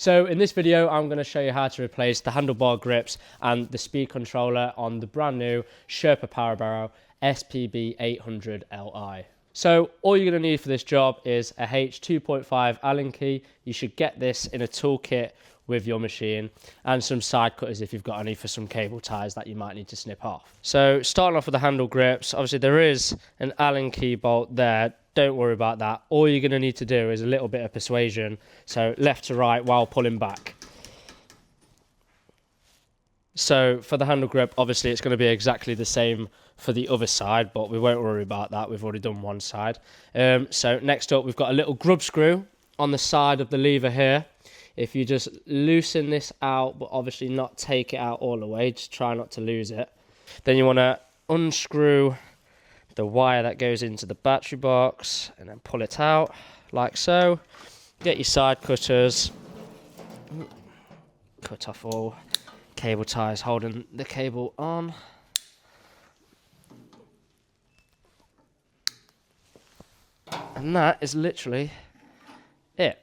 So in this video, I'm going to show you how to replace the handlebar grips and the speed controller on the brand new Sherpa Power Barrow SPB800-Li. So all you're going to need for this job is a H2.5 Allen key. You should get this in a toolkit with your machine, and some side cutters if you've got any for some cable ties that you might need to snip off. So starting off with the handle grips, obviously there is an Allen key bolt there. Don't worry about that. All you're going to need to do is a little bit of persuasion, so left to right while pulling back. So for the handle grip, obviously it's going to be exactly the same for the other side, but we won't worry about that. We've already done one side. So next up, we've got a little grub screw on the side of the lever here. If you just loosen this out, but obviously not take it out all the way, just try not to lose it. Then you want to unscrew the wire that goes into the battery box and then pull it out like so. Get your side cutters, cut off all cable ties holding the cable on. And that is literally it.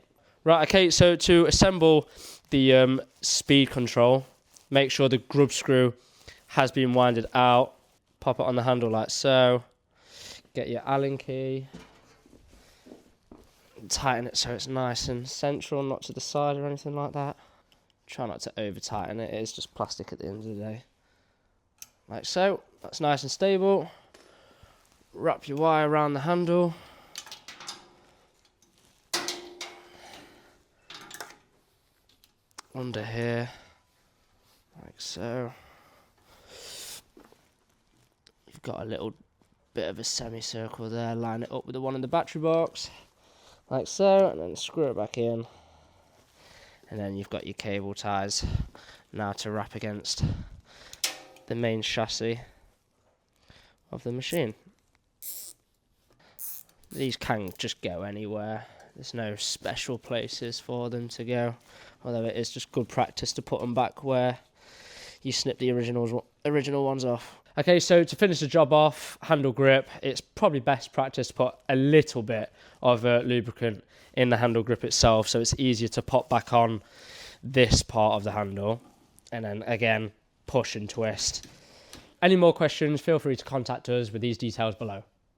Right, okay, so to assemble the speed control, make sure the grub screw has been winded out. Pop it on the handle like so. Get your Allen key. Tighten it so it's nice and central, not to the side or anything like that. Try not to over tighten it, it's just plastic at the end of the day. Like so, that's nice and stable. Wrap your wire around the handle. Under here, like so. You've got a little bit of a semicircle there, line it up with the one in the battery box, like so, and then screw it back in. And then you've got your cable ties now to wrap against the main chassis of the machine. These can just go anywhere. There's no special places for them to go, although it is just good practice to put them back where you snip the original ones off. Okay, so to finish the job off, handle grip, it's probably best practice to put a little bit of lubricant in the handle grip itself, so it's easier to pop back on this part of the handle, and then again, push and twist. Any more questions, feel free to contact us with these details below.